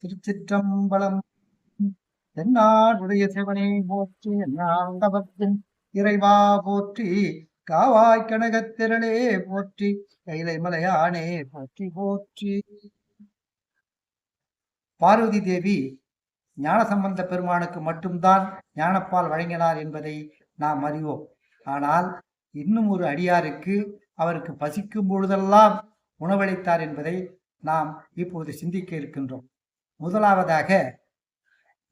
திருச்சிற்றம்பலம். தென்னாடுடைய சிவனை போற்றி, என்னாண்டவர்க்கும் இறைவா போற்றி, காவாய் கனகத்திரளே போற்றி, கைலை மலையானே போற்றி போற்றி. பார்வதி தேவி ஞானசம்பந்த பெருமானுக்கு மட்டும்தான் ஞானப்பால் வழங்கினார் என்பதை நாம் அறிவோம். ஆனால் இன்னும் ஒரு அடியாருக்கு அவருக்கு பசிக்கும் பொழுதெல்லாம் உணவளித்தார் என்பதை நாம் இப்போது சிந்திக்க இருக்கின்றோம். முதலாவதாக,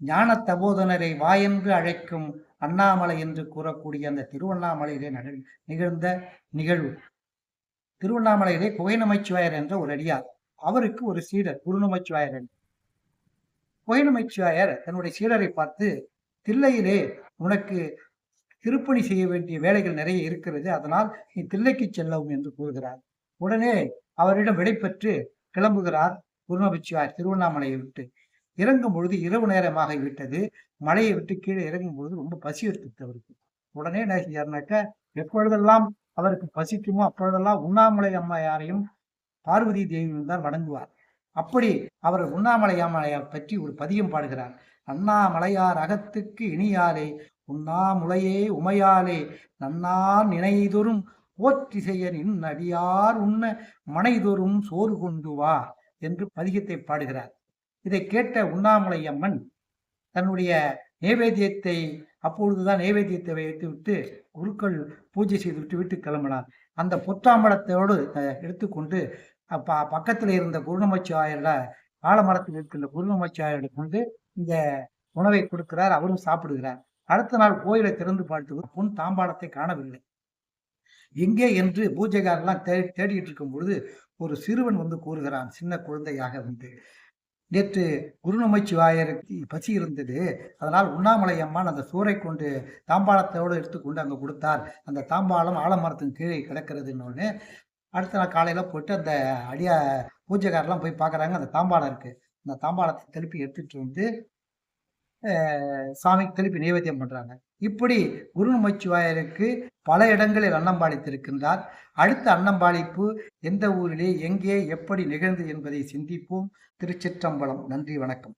ஞான தபோதனரை வாயென்று அழைக்கும் அண்ணாமலை என்று கூறக்கூடிய அந்த திருவண்ணாமலையிலே நிகழ்ந்த நிகழ்வு. திருவண்ணாமலையிலே குகைநமைச்சுவாயர் என்ற ஒரு அடியார், அவருக்கு ஒரு சீடர் குருநமைச்சுவாயர் என்று. குகைநமைச்சுவாயர் தன்னுடைய சீடரை பார்த்து, தில்லையிலே உனக்கு திருப்பணி செய்ய வேண்டிய வேலைகள் நிறைய இருக்கிறது, அதனால் நீ தில்லைக்கு செல்லவும் என்று கூறுகிறார். உடனே அவரிடம் விடைபெற்று கிளம்புகிறார் குருநமைச்சுவாயர் திருவண்ணாமலையை விட்டு. இறங்கும் பொழுது இரவு நேரமாக விட்டது. மலையை விட்டு கீழே இறங்கும் பொழுது ரொம்ப பசி எடுத்துட்டு அவருக்கு. உடனே என்ன செய்யாருனாக்க, எப்பொழுதெல்லாம் அவருக்கு பசிக்குமோ அப்பொழுதெல்லாம் உண்ணாமலை அம்மையாரையும் பார்வதி தேவியும் தான் வணங்குவார். அப்படி அவர் உண்ணாமலை அம்மையார் பற்றி ஒரு பதியம் பாடுகிறார். அண்ணாமலையார் அகத்துக்கு இனியாலே உண்ணாமுலையே உமையாலே நன்னார் நினைதொரும் போற்றி செய்ய நின் அடியார் உண்ண மனைதொரும் சோறு கொண்டு வா என்று பதிகத்தை பாடுகிறார். இதை கேட்ட உண்ணாமலை அம்மன் தன்னுடைய நைவேத்தியத்தை, அப்பொழுதுதான் நைவேத்தியத்தை வைத்துவிட்டு குருக்கள் பூஜை செய்துவிட்டு வீட்டுக்கு கிளம்பினார். அந்த பொற்றாம்பலத்தோடு எடுத்துக்கொண்டு பக்கத்தில் இருந்த குருநமைச்சுவாயரோட ஆலமரத்தில் இருக்கின்ற குருநமைச்சுவாயரை கொண்டு இந்த உணவை கொடுக்கிறார். அவரும் சாப்பிடுகிறார். அடுத்த நாள் கோயிலை திறந்து பார்த்து பொன் தாம்பாளத்தை காணவில்லை. எங்கே என்று பூஜைகாரெல்லாம் தேடிட்டு இருக்கும் பொழுது ஒரு சிறுவன் வந்து கூறுகிறான், சின்ன குழந்தையாக வந்து, நேற்று குருநமைச்சுவாயருக்கு பசி இருந்தது, அதனால் உண்ணாமலை அம்மான் அந்த சூறை கொண்டு தாம்பாளத்தோடு எடுத்துக்கொண்டு அங்கே கொடுத்தார், அந்த தாம்பாளம் ஆலமரத்தின் கீழே கிடக்கிறதுன்னு. அடுத்த நாள் காலையில் போட்டு அந்த பூஜைக்காரெல்லாம் போய் பார்க்குறாங்க, அந்த தாம்பாளம் இருக்குது. அந்த தாம்பாளத்தை திருப்பி எடுத்துகிட்டு வந்து சாமிக்கு திருப்பி நைவேத்தியம் பண்ணுறாங்க. இப்படி குருநமைச்சுவாயருக்கு பல இடங்களில் அன்னம்பாளித்திருக்கின்றார். அடுத்த அன்னம்பாளிப்பு எந்த ஊரிலே, எங்கே, எப்படி நிகழ்ந்து என்பதை சிந்திப்போம். திருச்சிற்றம்பலம். நன்றி, வணக்கம்.